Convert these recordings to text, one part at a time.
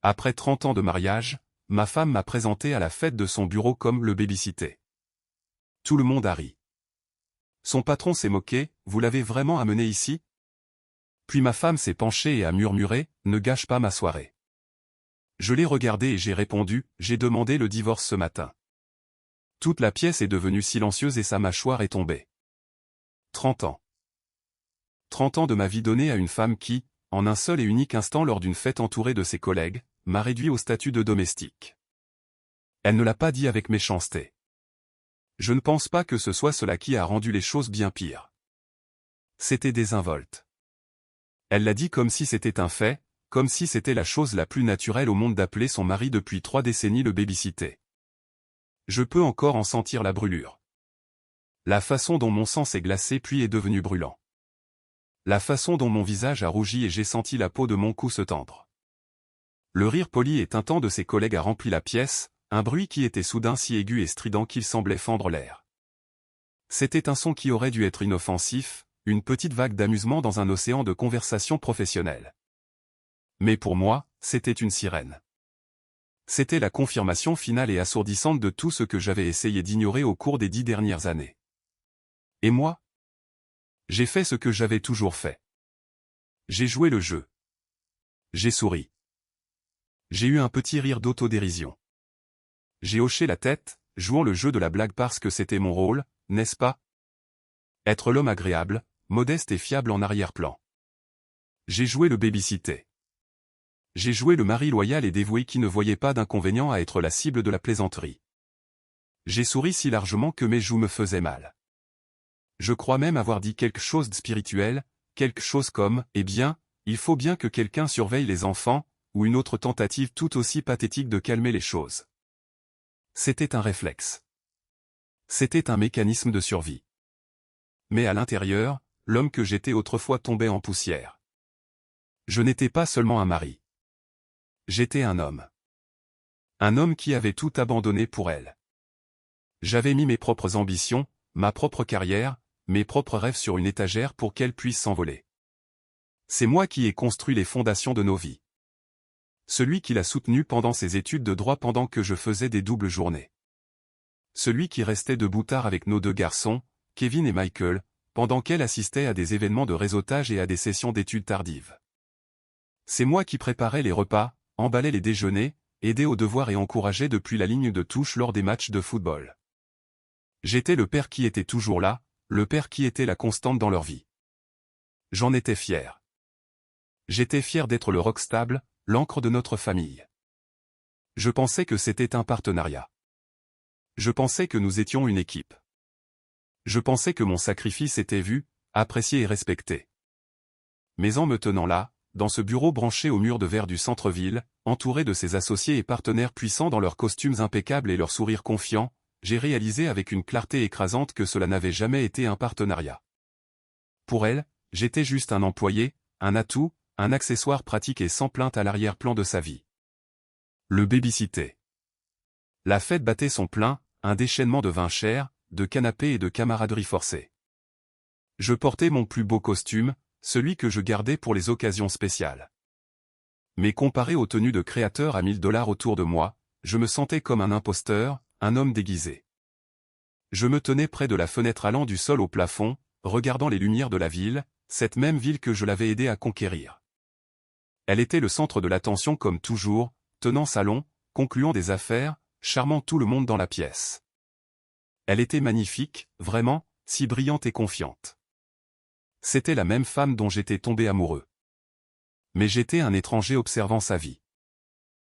Après 30 ans de mariage, ma femme m'a présenté à la fête de son bureau comme le baby-sitter. Tout le monde a ri. Son patron s'est moqué, « Vous l'avez vraiment amené ici ?» Puis ma femme s'est penchée et a murmuré, « Ne gâche pas ma soirée. » Je l'ai regardé et j'ai répondu, « J'ai demandé le divorce ce matin. » Toute la pièce est devenue silencieuse et sa mâchoire est tombée. 30 ans. 30 ans de ma vie donnée à une femme qui, en un seul et unique instant lors d'une fête entourée de ses collègues, m'a réduit au statut de domestique. Elle ne l'a pas dit avec méchanceté. Je ne pense pas que ce soit cela qui a rendu les choses bien pires. C'était désinvolte. Elle l'a dit comme si c'était un fait, comme si c'était la chose la plus naturelle au monde d'appeler son mari depuis 3 décennies le baby-sitter. Je peux encore en sentir la brûlure. La façon dont mon sang s'est glacé puis est devenu brûlant. La façon dont mon visage a rougi et j'ai senti la peau de mon cou se tendre. Le rire poli et tintant de ses collègues a rempli la pièce, un bruit qui était soudain si aigu et strident qu'il semblait fendre l'air. C'était un son qui aurait dû être inoffensif, une petite vague d'amusement dans un océan de conversation professionnelle. Mais pour moi, c'était une sirène. C'était la confirmation finale et assourdissante de tout ce que j'avais essayé d'ignorer au cours des 10 dernières années. Et moi? J'ai fait ce que j'avais toujours fait. J'ai joué le jeu. J'ai souri. J'ai eu un petit rire d'autodérision. J'ai hoché la tête, jouant le jeu de la blague parce que c'était mon rôle, n'est-ce pas? Être l'homme agréable, modeste et fiable en arrière-plan. J'ai joué le baby-sitter. J'ai joué le mari loyal et dévoué qui ne voyait pas d'inconvénient à être la cible de la plaisanterie. J'ai souri si largement que mes joues me faisaient mal. Je crois même avoir dit quelque chose de spirituel, quelque chose comme « Eh bien, il faut bien que quelqu'un surveille les enfants », ou une autre tentative tout aussi pathétique de calmer les choses. C'était un réflexe. C'était un mécanisme de survie. Mais à l'intérieur, l'homme que j'étais autrefois tombait en poussière. Je n'étais pas seulement un mari. J'étais un homme. Un homme qui avait tout abandonné pour elle. J'avais mis mes propres ambitions, ma propre carrière, mes propres rêves sur une étagère pour qu'elle puisse s'envoler. C'est moi qui ai construit les fondations de nos vies. Celui qui l'a soutenue pendant ses études de droit pendant que je faisais des doubles journées. Celui qui restait debout tard avec nos 2 garçons, Kevin et Michael, pendant qu'elle assistait à des événements de réseautage et à des sessions d'études tardives. C'est moi qui préparais les repas, emballais les déjeuners, aidais aux devoirs et encourageais depuis la ligne de touche lors des matchs de football. J'étais le père qui était toujours là, le père qui était la constante dans leur vie. J'en étais fier. J'étais fier d'être le roc stable, l'ancre de notre famille. Je pensais que c'était un partenariat. Je pensais que nous étions une équipe. Je pensais que mon sacrifice était vu, apprécié et respecté. Mais en me tenant là, dans ce bureau branché au mur de verre du centre-ville, entouré de ses associés et partenaires puissants dans leurs costumes impeccables et leurs sourires confiants, j'ai réalisé avec une clarté écrasante que cela n'avait jamais été un partenariat. Pour elle, j'étais juste un employé, un atout, un accessoire pratique et sans plainte à l'arrière-plan de sa vie. Le baby-sitter. La fête battait son plein, un déchaînement de vin cher, de canapés et de camaraderie forcée. Je portais mon plus beau costume, celui que je gardais pour les occasions spéciales. Mais comparé aux tenues de créateurs à $1000 autour de moi, je me sentais comme un imposteur, un homme déguisé. Je me tenais près de la fenêtre allant du sol au plafond, regardant les lumières de la ville, cette même ville que je l'avais aidé à conquérir. Elle était le centre de l'attention comme toujours, tenant salon, concluant des affaires, charmant tout le monde dans la pièce. Elle était magnifique, vraiment, si brillante et confiante. C'était la même femme dont j'étais tombé amoureux. Mais j'étais un étranger observant sa vie.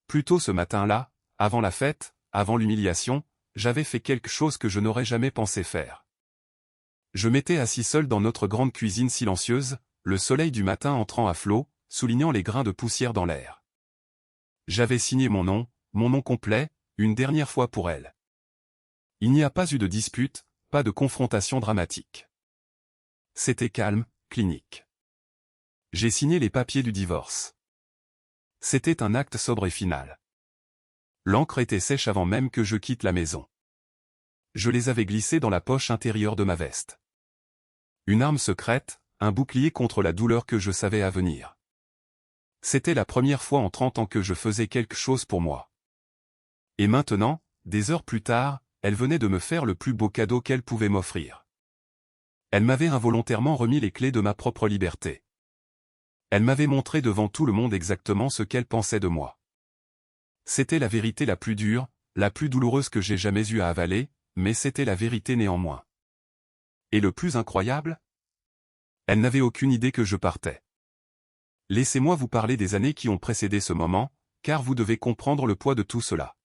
Plus tôt ce matin-là, avant la fête, avant l'humiliation, j'avais fait quelque chose que je n'aurais jamais pensé faire. Je m'étais assis seul dans notre grande cuisine silencieuse, le soleil du matin entrant à flot, soulignant les grains de poussière dans l'air. J'avais signé mon nom complet, une dernière fois pour elle. Il n'y a pas eu de dispute, pas de confrontation dramatique. C'était calme, clinique. J'ai signé les papiers du divorce. C'était un acte sobre et final. L'encre était sèche avant même que je quitte la maison. Je les avais glissés dans la poche intérieure de ma veste. Une arme secrète, un bouclier contre la douleur que je savais à venir. C'était la première fois en 30 ans que je faisais quelque chose pour moi. Et maintenant, des heures plus tard, elle venait de me faire le plus beau cadeau qu'elle pouvait m'offrir. Elle m'avait involontairement remis les clés de ma propre liberté. Elle m'avait montré devant tout le monde exactement ce qu'elle pensait de moi. C'était la vérité la plus dure, la plus douloureuse que j'ai jamais eu à avaler, mais c'était la vérité néanmoins. Et le plus incroyable? Elle n'avait aucune idée que je partais. Laissez-moi vous parler des années qui ont précédé ce moment, car vous devez comprendre le poids de tout cela.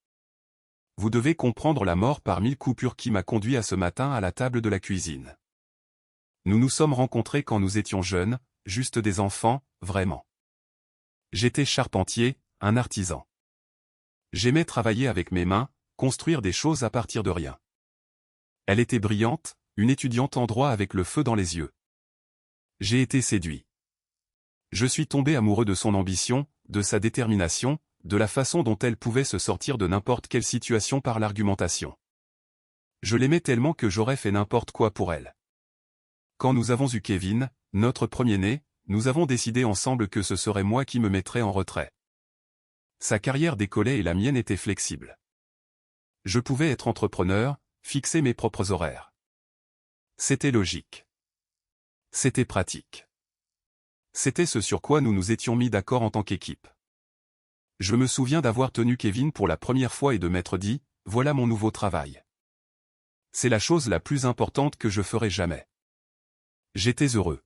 Vous devez comprendre la mort par 1000 coupures qui m'a conduit à ce matin à la table de la cuisine. Nous nous sommes rencontrés quand nous étions jeunes, juste des enfants, vraiment. J'étais charpentier, un artisan. J'aimais travailler avec mes mains, construire des choses à partir de rien. Elle était brillante, une étudiante en droit avec le feu dans les yeux. J'ai été séduit. Je suis tombé amoureux de son ambition, de sa détermination, de la façon dont elle pouvait se sortir de n'importe quelle situation par l'argumentation. Je l'aimais tellement que j'aurais fait n'importe quoi pour elle. Quand nous avons eu Kevin, notre premier-né, nous avons décidé ensemble que ce serait moi qui me mettrais en retrait. Sa carrière décollait et la mienne était flexible. Je pouvais être entrepreneur, fixer mes propres horaires. C'était logique. C'était pratique. C'était ce sur quoi nous nous étions mis d'accord en tant qu'équipe. Je me souviens d'avoir tenu Kevin pour la première fois et de m'être dit, voilà mon nouveau travail. C'est la chose la plus importante que je ferai jamais. J'étais heureux.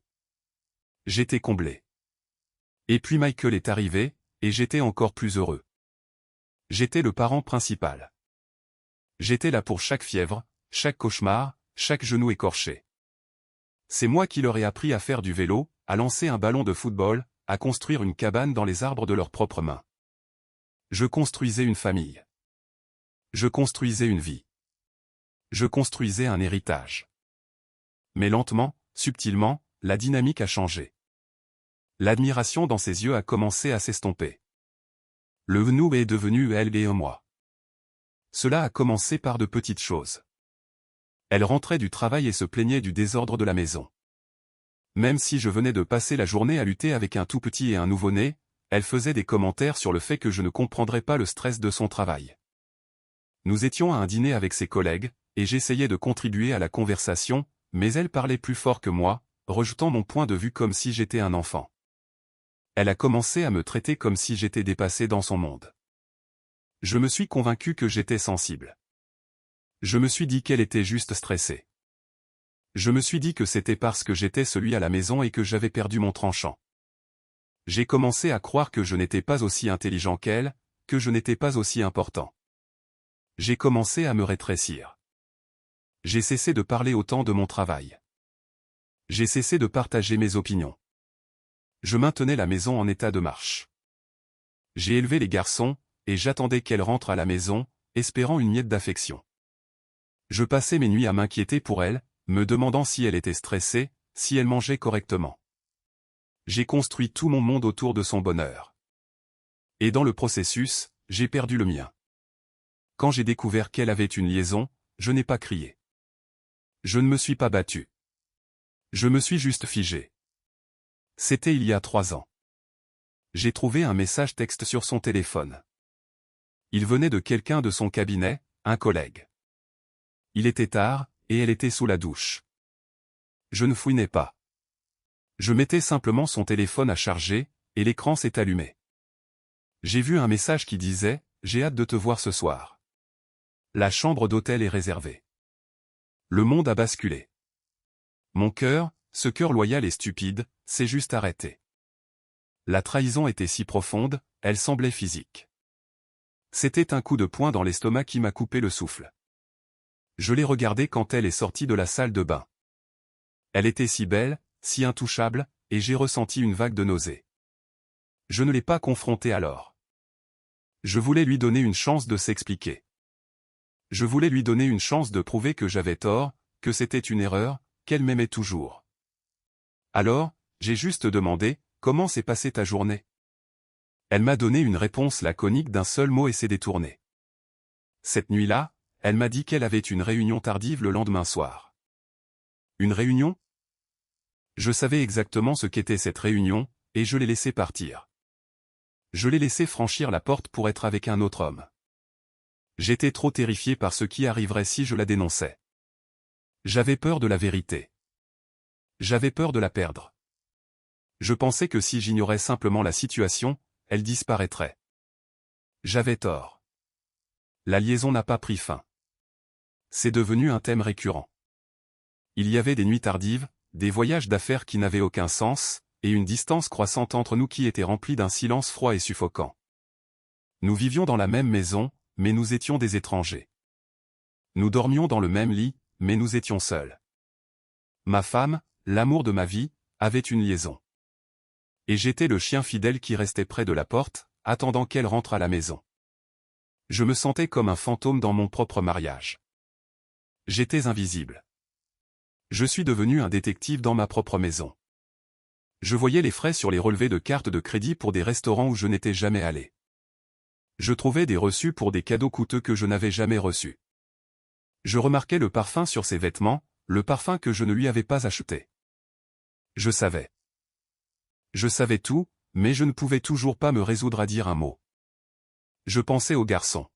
J'étais comblé. Et puis Michael est arrivé, et j'étais encore plus heureux. J'étais le parent principal. J'étais là pour chaque fièvre, chaque cauchemar, chaque genou écorché. C'est moi qui leur ai appris à faire du vélo, à lancer un ballon de football, à construire une cabane dans les arbres de leurs propres mains. Je construisais une famille. Je construisais une vie. Je construisais un héritage. Mais lentement, subtilement, la dynamique a changé. L'admiration dans ses yeux a commencé à s'estomper. Le nous est devenu elle et moi. Cela a commencé par de petites choses. Elle rentrait du travail et se plaignait du désordre de la maison. Même si je venais de passer la journée à lutter avec un tout petit et un nouveau-né, elle faisait des commentaires sur le fait que je ne comprendrais pas le stress de son travail. Nous étions à un dîner avec ses collègues, et j'essayais de contribuer à la conversation, mais elle parlait plus fort que moi, rejetant mon point de vue comme si j'étais un enfant. Elle a commencé à me traiter comme si j'étais dépassé dans son monde. Je me suis convaincu que j'étais sensible. Je me suis dit qu'elle était juste stressée. Je me suis dit que c'était parce que j'étais celui à la maison et que j'avais perdu mon tranchant. J'ai commencé à croire que je n'étais pas aussi intelligent qu'elle, que je n'étais pas aussi important. J'ai commencé à me rétrécir. J'ai cessé de parler autant de mon travail. J'ai cessé de partager mes opinions. Je maintenais la maison en état de marche. J'ai élevé les garçons, et j'attendais qu'elle rentre à la maison, espérant une miette d'affection. Je passais mes nuits à m'inquiéter pour elle, me demandant si elle était stressée, si elle mangeait correctement. J'ai construit tout mon monde autour de son bonheur. Et dans le processus, j'ai perdu le mien. Quand j'ai découvert qu'elle avait une liaison, je n'ai pas crié. Je ne me suis pas battu. Je me suis juste figé. C'était il y a 3 ans. J'ai trouvé un message texte sur son téléphone. Il venait de quelqu'un de son cabinet, un collègue. Il était tard, et elle était sous la douche. Je ne fouinais pas. Je mettais simplement son téléphone à charger, et l'écran s'est allumé. J'ai vu un message qui disait « J'ai hâte de te voir ce soir. La chambre d'hôtel est réservée. » Le monde a basculé. Mon cœur, ce cœur loyal et stupide, s'est juste arrêté. La trahison était si profonde, elle semblait physique. C'était un coup de poing dans l'estomac qui m'a coupé le souffle. Je l'ai regardée quand elle est sortie de la salle de bain. Elle était si belle, si intouchable, et j'ai ressenti une vague de nausée. Je ne l'ai pas confrontée alors. Je voulais lui donner une chance de s'expliquer. Je voulais lui donner une chance de prouver que j'avais tort, que c'était une erreur, qu'elle m'aimait toujours. Alors, j'ai juste demandé, comment s'est passée ta journée? Elle m'a donné une réponse laconique d'un seul mot et s'est détournée. Cette nuit-là, elle m'a dit qu'elle avait une réunion tardive le lendemain soir. Une réunion? Je savais exactement ce qu'était cette réunion, et je l'ai laissée partir. Je l'ai laissé franchir la porte pour être avec un autre homme. J'étais trop terrifié par ce qui arriverait si je la dénonçais. J'avais peur de la vérité. J'avais peur de la perdre. Je pensais que si j'ignorais simplement la situation, elle disparaîtrait. J'avais tort. La liaison n'a pas pris fin. C'est devenu un thème récurrent. Il y avait des nuits tardives, des voyages d'affaires qui n'avaient aucun sens, et une distance croissante entre nous qui était remplie d'un silence froid et suffocant. Nous vivions dans la même maison, mais nous étions des étrangers. Nous dormions dans le même lit, mais nous étions seuls. Ma femme, l'amour de ma vie, avait une liaison. Et j'étais le chien fidèle qui restait près de la porte, attendant qu'elle rentre à la maison. Je me sentais comme un fantôme dans mon propre mariage. J'étais invisible. Je suis devenu un détective dans ma propre maison. Je voyais les frais sur les relevés de cartes de crédit pour des restaurants où je n'étais jamais allé. Je trouvais des reçus pour des cadeaux coûteux que je n'avais jamais reçus. Je remarquais le parfum sur ses vêtements, le parfum que je ne lui avais pas acheté. Je savais. Je savais tout, mais je ne pouvais toujours pas me résoudre à dire un mot. Je pensais aux garçons.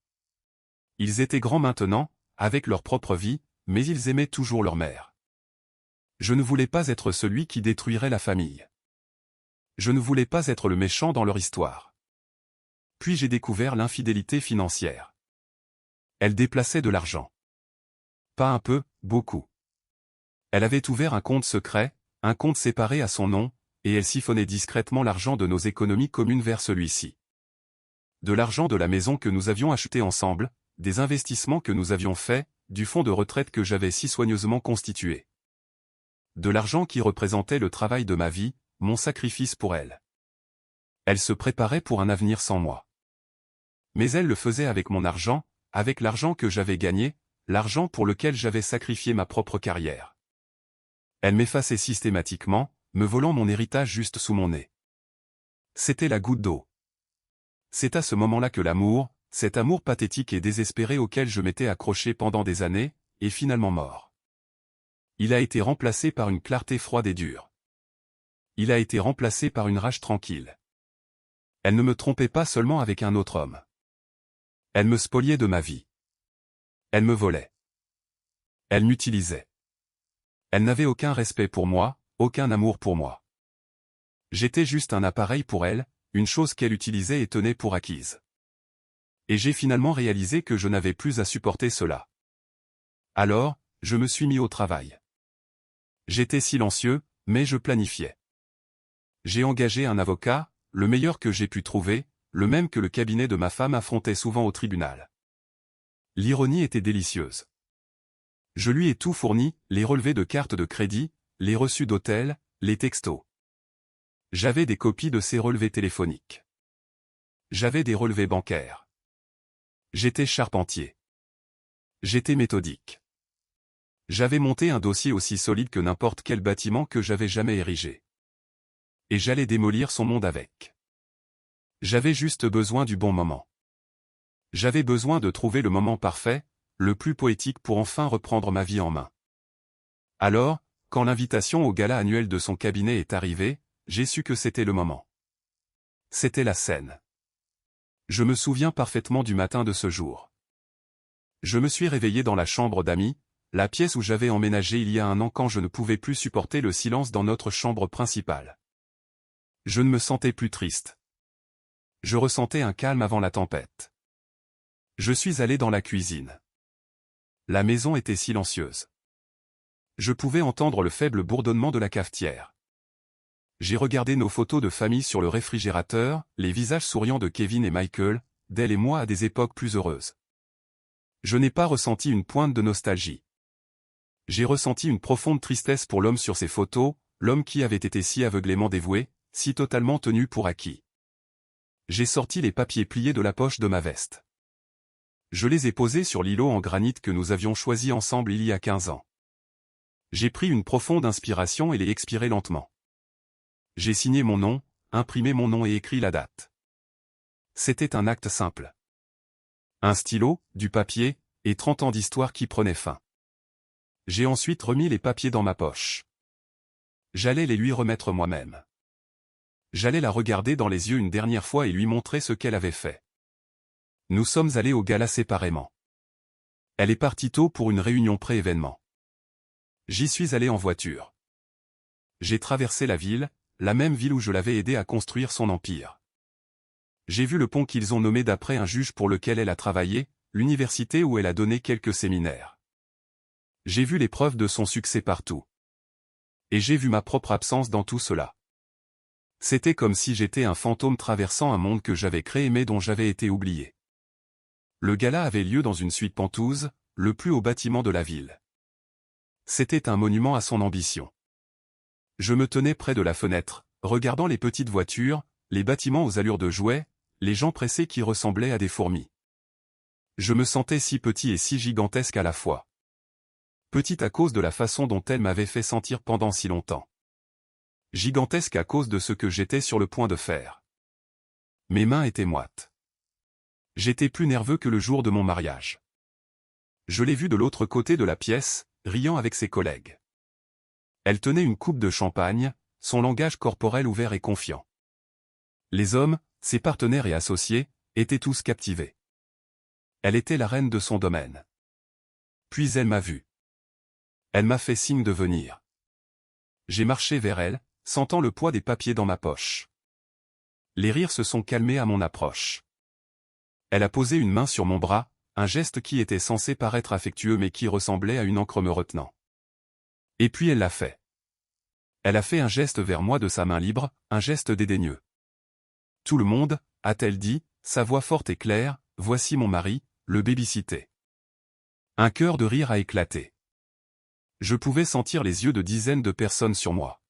Ils étaient grands maintenant, avec leur propre vie, mais ils aimaient toujours leur mère. Je ne voulais pas être celui qui détruirait la famille. Je ne voulais pas être le méchant dans leur histoire. Puis j'ai découvert l'infidélité financière. Elle déplaçait de l'argent. Pas un peu, beaucoup. Elle avait ouvert un compte secret, un compte séparé à son nom, et elle siphonnait discrètement l'argent de nos économies communes vers celui-ci. De l'argent de la maison que nous avions achetée ensemble, des investissements que nous avions faits, du fonds de retraite que j'avais si soigneusement constitué. De l'argent qui représentait le travail de ma vie, mon sacrifice pour elle. Elle se préparait pour un avenir sans moi. Mais elle le faisait avec mon argent, avec l'argent que j'avais gagné, l'argent pour lequel j'avais sacrifié ma propre carrière. Elle m'effaçait systématiquement, me volant mon héritage juste sous mon nez. C'était la goutte d'eau. C'est à ce moment-là que l'amour, cet amour pathétique et désespéré auquel je m'étais accroché pendant des années, est finalement mort. Il a été remplacé par une clarté froide et dure. Il a été remplacé par une rage tranquille. Elle ne me trompait pas seulement avec un autre homme. Elle me spoliait de ma vie. Elle me volait. Elle m'utilisait. Elle n'avait aucun respect pour moi, aucun amour pour moi. J'étais juste un appareil pour elle, une chose qu'elle utilisait et tenait pour acquise. Et j'ai finalement réalisé que je n'avais plus à supporter cela. Alors, je me suis mis au travail. J'étais silencieux, mais je planifiais. J'ai engagé un avocat, le meilleur que j'ai pu trouver, le même que le cabinet de ma femme affrontait souvent au tribunal. L'ironie était délicieuse. Je lui ai tout fourni, les relevés de cartes de crédit, les reçus d'hôtel, les textos. J'avais des copies de ses relevés téléphoniques. J'avais des relevés bancaires. J'étais charpentier. J'étais méthodique. J'avais monté un dossier aussi solide que n'importe quel bâtiment que j'avais jamais érigé. Et j'allais démolir son monde avec. J'avais juste besoin du bon moment. J'avais besoin de trouver le moment parfait, le plus poétique pour enfin reprendre ma vie en main. Alors, quand l'invitation au gala annuel de son cabinet est arrivée, j'ai su que c'était le moment. C'était la scène. Je me souviens parfaitement du matin de ce jour. Je me suis réveillé dans la chambre d'amis, la pièce où j'avais emménagé il y a un an quand je ne pouvais plus supporter le silence dans notre chambre principale. Je ne me sentais plus triste. Je ressentais un calme avant la tempête. Je suis allé dans la cuisine. La maison était silencieuse. Je pouvais entendre le faible bourdonnement de la cafetière. J'ai regardé nos photos de famille sur le réfrigérateur, les visages souriants de Kevin et Michael, d'elle et moi à des époques plus heureuses. Je n'ai pas ressenti une pointe de nostalgie. J'ai ressenti une profonde tristesse pour l'homme sur ces photos, l'homme qui avait été si aveuglément dévoué, si totalement tenu pour acquis. J'ai sorti les papiers pliés de la poche de ma veste. Je les ai posés sur l'îlot en granit que nous avions choisi ensemble il y a 15 ans. J'ai pris une profonde inspiration et l'ai expiré lentement. J'ai signé mon nom, imprimé mon nom et écrit la date. C'était un acte simple. Un stylo, du papier, et 30 ans d'histoire qui prenaient fin. J'ai ensuite remis les papiers dans ma poche. J'allais les lui remettre moi-même. J'allais la regarder dans les yeux une dernière fois et lui montrer ce qu'elle avait fait. Nous sommes allés au gala séparément. Elle est partie tôt pour une réunion pré-événement. J'y suis allé en voiture. J'ai traversé la ville, la même ville où je l'avais aidé à construire son empire. J'ai vu le pont qu'ils ont nommé d'après un juge pour lequel elle a travaillé, l'université où elle a donné quelques séminaires. J'ai vu les preuves de son succès partout. Et j'ai vu ma propre absence dans tout cela. C'était comme si j'étais un fantôme traversant un monde que j'avais créé mais dont j'avais été oublié. Le gala avait lieu dans une suite pentouse, le plus haut bâtiment de la ville. C'était un monument à son ambition. Je me tenais près de la fenêtre, regardant les petites voitures, les bâtiments aux allures de jouets, les gens pressés qui ressemblaient à des fourmis. Je me sentais si petit et si gigantesque à la fois. Petit à cause de la façon dont elle m'avait fait sentir pendant si longtemps. Gigantesque à cause de ce que j'étais sur le point de faire. Mes mains étaient moites. J'étais plus nerveux que le jour de mon mariage. Je l'ai vue de l'autre côté de la pièce, riant avec ses collègues. Elle tenait une coupe de champagne, son langage corporel ouvert et confiant. Les hommes, ses partenaires et associés, étaient tous captivés. Elle était la reine de son domaine. Puis elle m'a vu. Elle m'a fait signe de venir. J'ai marché vers elle, sentant le poids des papiers dans ma poche. Les rires se sont calmés à mon approche. Elle a posé une main sur mon bras, un geste qui était censé paraître affectueux mais qui ressemblait à une encre me retenant. Et puis elle l'a fait. Elle a fait un geste vers moi de sa main libre, un geste dédaigneux. Tout le monde, a-t-elle dit, sa voix forte et claire, voici mon mari, le baby-sitté. Un chœur de rire a éclaté. Je pouvais sentir les yeux de dizaines de personnes sur moi.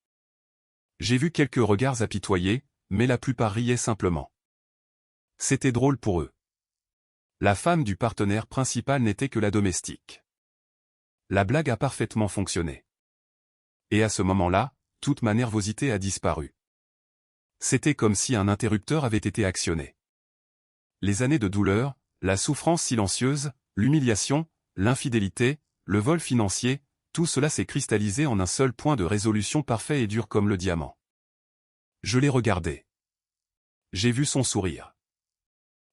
J'ai vu quelques regards apitoyés, mais la plupart riaient simplement. C'était drôle pour eux. La femme du partenaire principal n'était que la domestique. La blague a parfaitement fonctionné. Et à ce moment-là, toute ma nervosité a disparu. C'était comme si un interrupteur avait été actionné. Les années de douleur, la souffrance silencieuse, l'humiliation, l'infidélité, le vol financier, tout cela s'est cristallisé en un seul point de résolution parfait et dur comme le diamant. Je l'ai regardé. J'ai vu son sourire.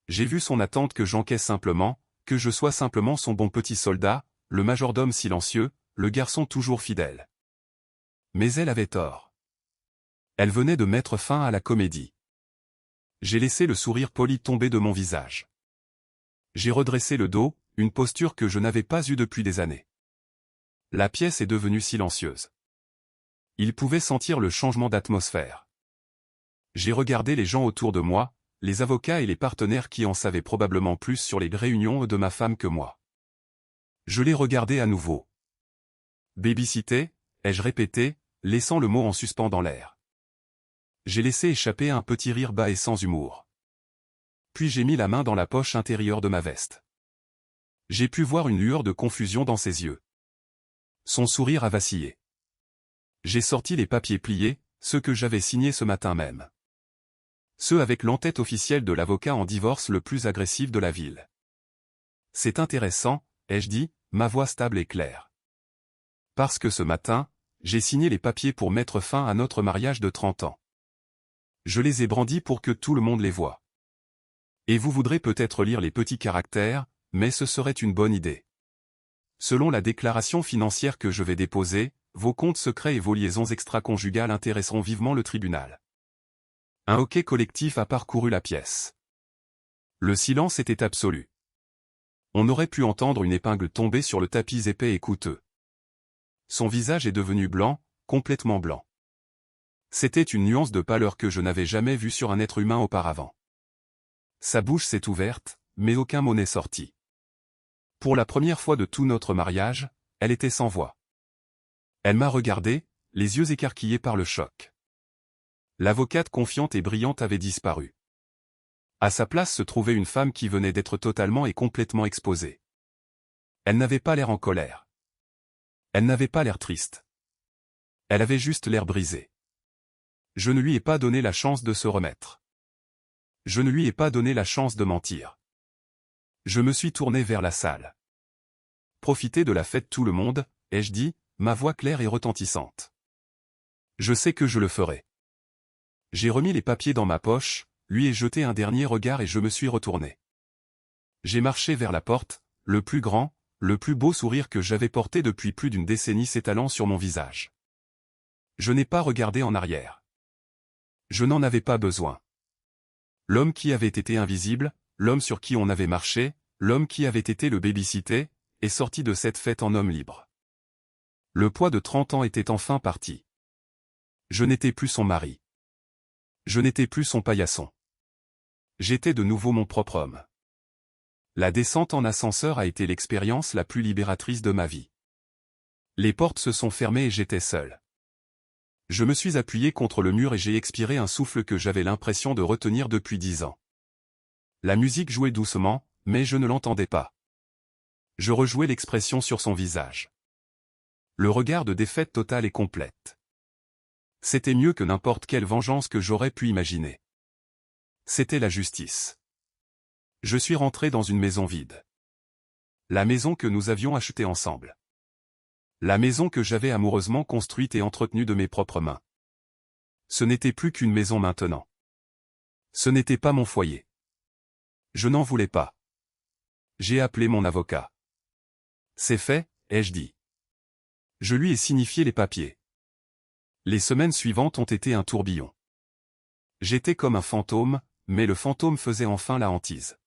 J'ai vu son attente que j'encaisse simplement, que je sois simplement son bon petit soldat, le majordome silencieux, le garçon toujours fidèle. Mais elle avait tort. Elle venait de mettre fin à la comédie. J'ai laissé le sourire poli tomber de mon visage. J'ai redressé le dos, une posture que je n'avais pas eue depuis des années. La pièce est devenue silencieuse. Il pouvait sentir le changement d'atmosphère. J'ai regardé les gens autour de moi, les avocats et les partenaires qui en savaient probablement plus sur les réunions de ma femme que moi. Je les regardais à nouveau. Baby-sitté, ai-je répété, laissant le mot en suspens dans l'air. J'ai laissé échapper un petit rire bas et sans humour. Puis j'ai mis la main dans la poche intérieure de ma veste. J'ai pu voir une lueur de confusion dans ses yeux. Son sourire a vacillé. J'ai sorti les papiers pliés, ceux que j'avais signés ce matin même. Ceux avec l'entête officielle de l'avocat en divorce le plus agressif de la ville. C'est intéressant, ai-je dit, ma voix stable et claire. Parce que ce matin, j'ai signé les papiers pour mettre fin à notre mariage de 30 ans. Je les ai brandis pour que tout le monde les voie. Et vous voudrez peut-être lire les petits caractères, mais ce serait une bonne idée. Selon la déclaration financière que je vais déposer, vos comptes secrets et vos liaisons extra-conjugales intéresseront vivement le tribunal. Un hoquet collectif a parcouru la pièce. Le silence était absolu. On aurait pu entendre une épingle tomber sur le tapis épais et coûteux. Son visage est devenu blanc, complètement blanc. C'était une nuance de pâleur que je n'avais jamais vue sur un être humain auparavant. Sa bouche s'est ouverte, mais aucun mot n'est sorti. Pour la première fois de tout notre mariage, elle était sans voix. Elle m'a regardé, les yeux écarquillés par le choc. L'avocate confiante et brillante avait disparu. À sa place se trouvait une femme qui venait d'être totalement et complètement exposée. Elle n'avait pas l'air en colère. Elle n'avait pas l'air triste. Elle avait juste l'air brisé. Je ne lui ai pas donné la chance de se remettre. Je ne lui ai pas donné la chance de mentir. Je me suis tourné vers la salle. Profitez de la fête tout le monde, ai-je dit, ma voix claire et retentissante. Je sais que je le ferai. J'ai remis les papiers dans ma poche, lui ai jeté un dernier regard et je me suis retourné. J'ai marché vers la porte, le plus grand, le plus beau sourire que j'avais porté depuis plus d'une décennie s'étalant sur mon visage. Je n'ai pas regardé en arrière. Je n'en avais pas besoin. L'homme qui avait été invisible, l'homme sur qui on avait marché, l'homme qui avait été le baby-sitté, est sorti de cette fête en homme libre. Le poids de 30 ans était enfin parti. Je n'étais plus son mari. Je n'étais plus son paillasson. J'étais de nouveau mon propre homme. La descente en ascenseur a été l'expérience la plus libératrice de ma vie. Les portes se sont fermées et j'étais seul. Je me suis appuyé contre le mur et j'ai expiré un souffle que j'avais l'impression de retenir depuis 10 ans. La musique jouait doucement, mais je ne l'entendais pas. Je rejouais l'expression sur son visage. Le regard de défaite totale et complète. C'était mieux que n'importe quelle vengeance que j'aurais pu imaginer. C'était la justice. Je suis rentré dans une maison vide. La maison que nous avions achetée ensemble. La maison que j'avais amoureusement construite et entretenue de mes propres mains. Ce n'était plus qu'une maison maintenant. Ce n'était pas mon foyer. Je n'en voulais pas. J'ai appelé mon avocat. C'est fait, ai-je dit. Je lui ai signifié les papiers. Les semaines suivantes ont été un tourbillon. J'étais comme un fantôme, mais le fantôme faisait enfin la hantise.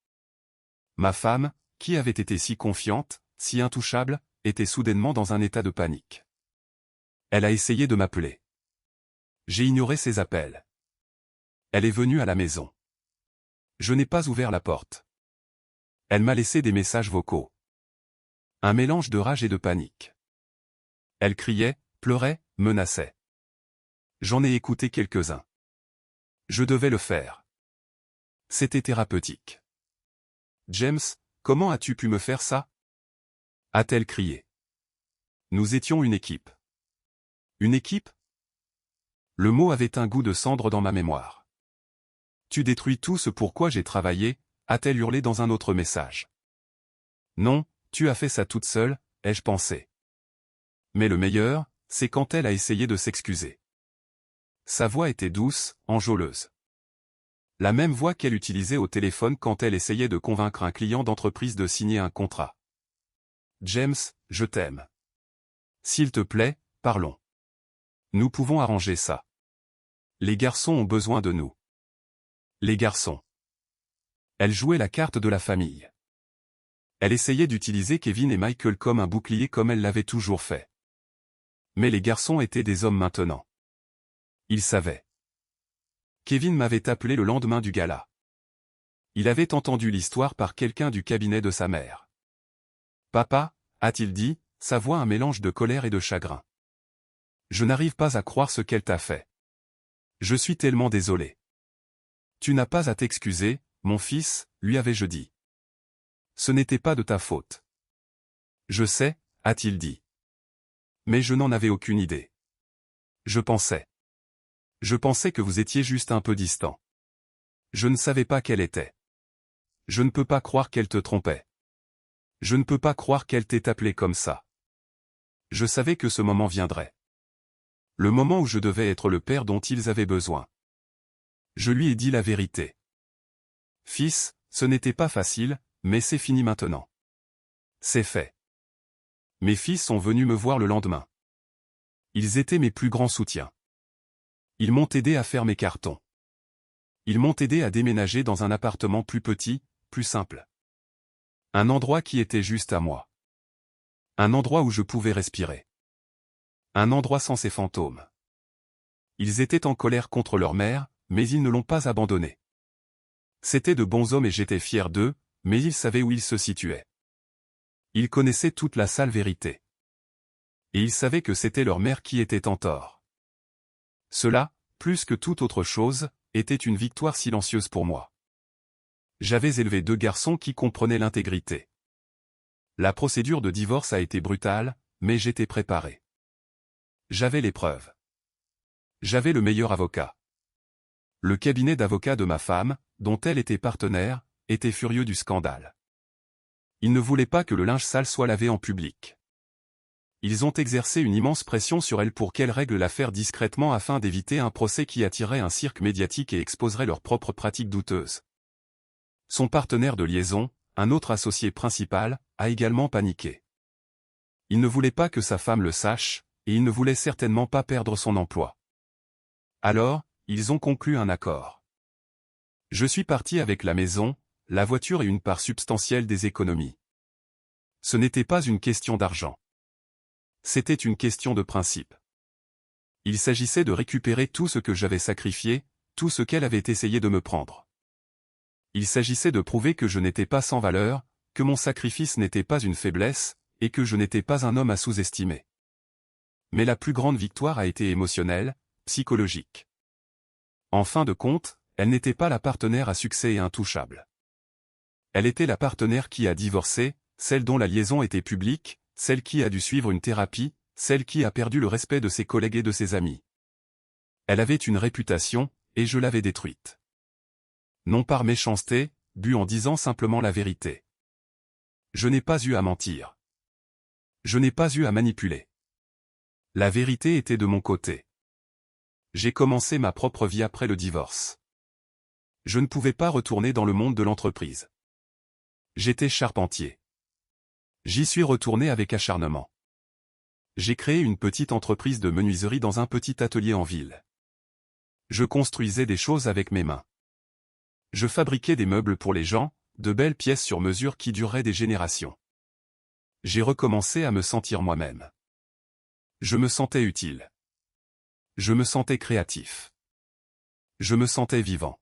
Ma femme, qui avait été si confiante, si intouchable, était soudainement dans un état de panique. Elle a essayé de m'appeler. J'ai ignoré ses appels. Elle est venue à la maison. Je n'ai pas ouvert la porte. Elle m'a laissé des messages vocaux. Un mélange de rage et de panique. Elle criait, pleurait, menaçait. J'en ai écouté quelques-uns. Je devais le faire. C'était thérapeutique. James, comment as-tu pu me faire ça? A-t-elle crié. Nous étions une équipe. Une équipe? Le mot avait un goût de cendre dans ma mémoire. Tu détruis tout ce pourquoi j'ai travaillé, a-t-elle hurlé dans un autre message. Non, tu as fait ça toute seule, ai-je pensé. Mais le meilleur, c'est quand elle a essayé de s'excuser. Sa voix était douce, enjôleuse. La même voix qu'elle utilisait au téléphone quand elle essayait de convaincre un client d'entreprise de signer un contrat. James, je t'aime. S'il te plaît, parlons. Nous pouvons arranger ça. Les garçons ont besoin de nous. Les garçons. Elle jouait la carte de la famille. Elle essayait d'utiliser Kevin et Michael comme un bouclier comme elle l'avait toujours fait. Mais les garçons étaient des hommes maintenant. Ils savaient. Kevin m'avait appelé le lendemain du gala. Il avait entendu l'histoire par quelqu'un du cabinet de sa mère. Papa, a-t-il dit, sa voix un mélange de colère et de chagrin. Je n'arrive pas à croire ce qu'elle t'a fait. Je suis tellement désolé. Tu n'as pas à t'excuser, mon fils, lui avais-je dit. Ce n'était pas de ta faute. Je sais, a-t-il dit. Mais je n'en avais aucune idée. Je pensais. Je pensais que vous étiez juste un peu distant. Je ne savais pas qu'elle était. Je ne peux pas croire qu'elle te trompait. Je ne peux pas croire qu'elle t'ait appelé comme ça. Je savais que ce moment viendrait. Le moment où je devais être le père dont ils avaient besoin. Je lui ai dit la vérité. Fils, ce n'était pas facile, mais c'est fini maintenant. C'est fait. Mes fils sont venus me voir le lendemain. Ils étaient mes plus grands soutiens. Ils m'ont aidé à faire mes cartons. Ils m'ont aidé à déménager dans un appartement plus petit, plus simple. Un endroit qui était juste à moi. Un endroit où je pouvais respirer. Un endroit sans ces fantômes. Ils étaient en colère contre leur mère, mais ils ne l'ont pas abandonné. C'étaient de bons hommes et j'étais fier d'eux, mais ils savaient où ils se situaient. Ils connaissaient toute la sale vérité. Et ils savaient que c'était leur mère qui était en tort. Cela, plus que toute autre chose, était une victoire silencieuse pour moi. J'avais élevé 2 garçons qui comprenaient l'intégrité. La procédure de divorce a été brutale, mais j'étais préparé. J'avais les preuves. J'avais le meilleur avocat. Le cabinet d'avocats de ma femme, dont elle était partenaire, était furieux du scandale. Il ne voulait pas que le linge sale soit lavé en public. Ils ont exercé une immense pression sur elle pour qu'elle règle l'affaire discrètement afin d'éviter un procès qui attirerait un cirque médiatique et exposerait leurs propres pratiques douteuses. Son partenaire de liaison, un autre associé principal, a également paniqué. Il ne voulait pas que sa femme le sache, et il ne voulait certainement pas perdre son emploi. Alors, ils ont conclu un accord. Je suis parti avec la maison, la voiture et une part substantielle des économies. Ce n'était pas une question d'argent. C'était une question de principe. Il s'agissait de récupérer tout ce que j'avais sacrifié, tout ce qu'elle avait essayé de me prendre. Il s'agissait de prouver que je n'étais pas sans valeur, que mon sacrifice n'était pas une faiblesse, et que je n'étais pas un homme à sous-estimer. Mais la plus grande victoire a été émotionnelle, psychologique. En fin de compte, elle n'était pas la partenaire à succès et intouchable. Elle était la partenaire qui a divorcé, celle dont la liaison était publique, celle qui a dû suivre une thérapie, celle qui a perdu le respect de ses collègues et de ses amis. Elle avait une réputation, et je l'avais détruite. Non par méchanceté, but en disant simplement la vérité. Je n'ai pas eu à mentir. Je n'ai pas eu à manipuler. La vérité était de mon côté. J'ai commencé ma propre vie après le divorce. Je ne pouvais pas retourner dans le monde de l'entreprise. J'étais charpentier. J'y suis retourné avec acharnement. J'ai créé une petite entreprise de menuiserie dans un petit atelier en ville. Je construisais des choses avec mes mains. Je fabriquais des meubles pour les gens, de belles pièces sur mesure qui dureraient des générations. J'ai recommencé à me sentir moi-même. Je me sentais utile. Je me sentais créatif. Je me sentais vivant.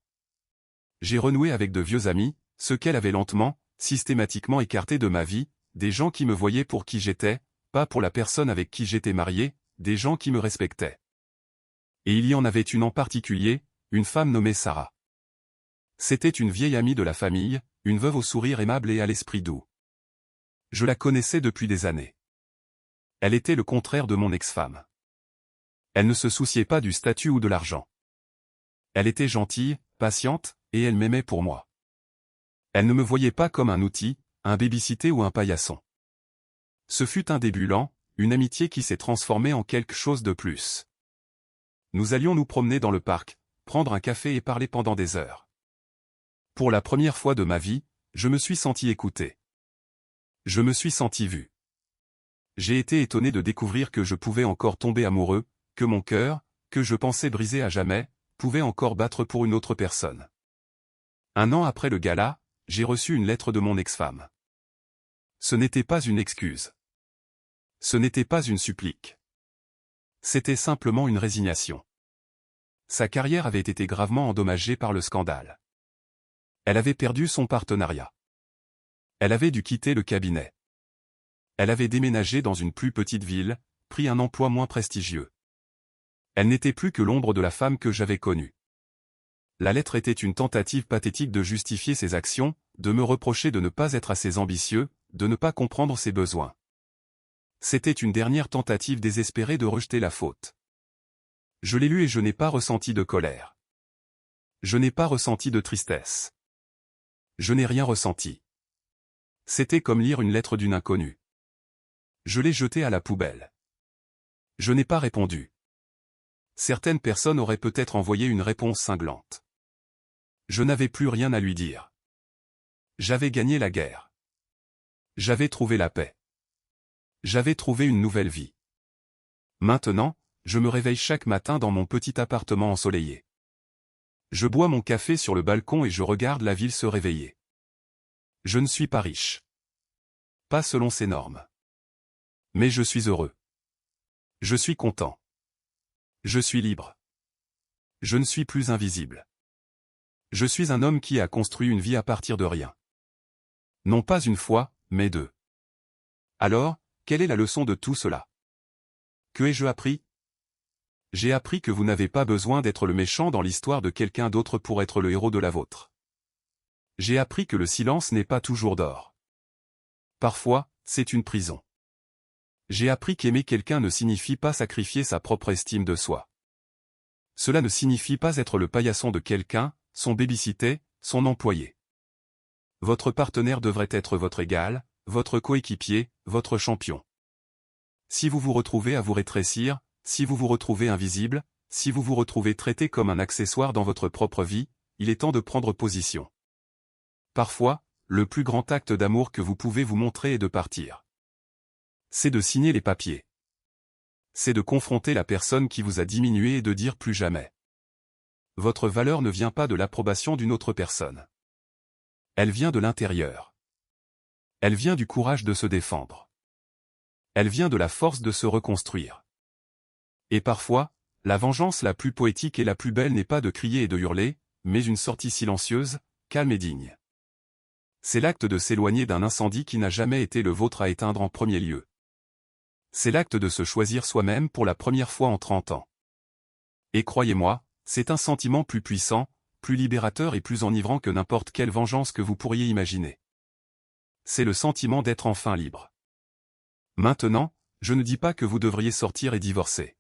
J'ai renoué avec de vieux amis, ceux qu'elle avait lentement, systématiquement écartés de ma vie, des gens qui me voyaient pour qui j'étais, pas pour la personne avec qui j'étais marié, des gens qui me respectaient. Et il y en avait une en particulier, une femme nommée Sarah. C'était une vieille amie de la famille, une veuve au sourire aimable et à l'esprit doux. Je la connaissais depuis des années. Elle était le contraire de mon ex-femme. Elle ne se souciait pas du statut ou de l'argent. Elle était gentille, patiente, et elle m'aimait pour moi. Elle ne me voyait pas comme un outil, un baby-sitter ou un paillasson. Ce fut un début lent, une amitié qui s'est transformée en quelque chose de plus. Nous allions nous promener dans le parc, prendre un café et parler pendant des heures. Pour la première fois de ma vie, je me suis senti écouté. Je me suis senti vu. J'ai été étonné de découvrir que je pouvais encore tomber amoureux, que mon cœur, que je pensais brisé à jamais, pouvait encore battre pour une autre personne. Un an après le gala, j'ai reçu une lettre de mon ex-femme. Ce n'était pas une excuse. Ce n'était pas une supplique. C'était simplement une résignation. Sa carrière avait été gravement endommagée par le scandale. Elle avait perdu son partenariat. Elle avait dû quitter le cabinet. Elle avait déménagé dans une plus petite ville, pris un emploi moins prestigieux. Elle n'était plus que l'ombre de la femme que j'avais connue. La lettre était une tentative pathétique de justifier ses actions, de me reprocher de ne pas être assez ambitieux, de ne pas comprendre ses besoins. C'était une dernière tentative désespérée de rejeter la faute. Je l'ai lu et je n'ai pas ressenti de colère. Je n'ai pas ressenti de tristesse. Je n'ai rien ressenti. C'était comme lire une lettre d'une inconnue. Je l'ai jetée à la poubelle. Je n'ai pas répondu. Certaines personnes auraient peut-être envoyé une réponse cinglante. Je n'avais plus rien à lui dire. J'avais gagné la guerre. J'avais trouvé la paix. J'avais trouvé une nouvelle vie. Maintenant, je me réveille chaque matin dans mon petit appartement ensoleillé. Je bois mon café sur le balcon et je regarde la ville se réveiller. Je ne suis pas riche. Pas selon ses normes. Mais je suis heureux. Je suis content. Je suis libre. Je ne suis plus invisible. Je suis un homme qui a construit une vie à partir de rien. Non pas une fois, mais deux. Alors, quelle est la leçon de tout cela? Que ai-je appris? J'ai appris que vous n'avez pas besoin d'être le méchant dans l'histoire de quelqu'un d'autre pour être le héros de la vôtre. J'ai appris que le silence n'est pas toujours d'or. Parfois, c'est une prison. J'ai appris qu'aimer quelqu'un ne signifie pas sacrifier sa propre estime de soi. Cela ne signifie pas être le paillasson de quelqu'un, son baby-sitter, son employé. Votre partenaire devrait être votre égal, votre coéquipier, votre champion. Si vous vous retrouvez à vous rétrécir, si vous vous retrouvez invisible, si vous vous retrouvez traité comme un accessoire dans votre propre vie, il est temps de prendre position. Parfois, le plus grand acte d'amour que vous pouvez vous montrer est de partir. C'est de signer les papiers. C'est de confronter la personne qui vous a diminué et de dire plus jamais. Votre valeur ne vient pas de l'approbation d'une autre personne. Elle vient de l'intérieur. Elle vient du courage de se défendre. Elle vient de la force de se reconstruire. Et parfois, la vengeance la plus poétique et la plus belle n'est pas de crier et de hurler, mais une sortie silencieuse, calme et digne. C'est l'acte de s'éloigner d'un incendie qui n'a jamais été le vôtre à éteindre en premier lieu. C'est l'acte de se choisir soi-même pour la première fois en 30 ans. Et croyez-moi, c'est un sentiment plus puissant, plus libérateur et plus enivrant que n'importe quelle vengeance que vous pourriez imaginer. C'est le sentiment d'être enfin libre. Maintenant, je ne dis pas que vous devriez sortir et divorcer.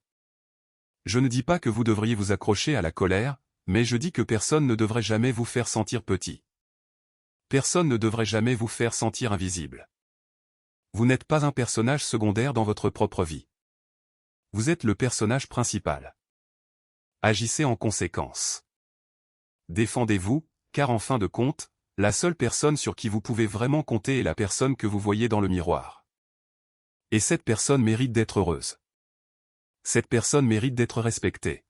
Je ne dis pas que vous devriez vous accrocher à la colère, mais je dis que personne ne devrait jamais vous faire sentir petit. Personne ne devrait jamais vous faire sentir invisible. Vous n'êtes pas un personnage secondaire dans votre propre vie. Vous êtes le personnage principal. Agissez en conséquence. Défendez-vous, car en fin de compte, la seule personne sur qui vous pouvez vraiment compter est la personne que vous voyez dans le miroir. Et cette personne mérite d'être heureuse. Cette personne mérite d'être respectée.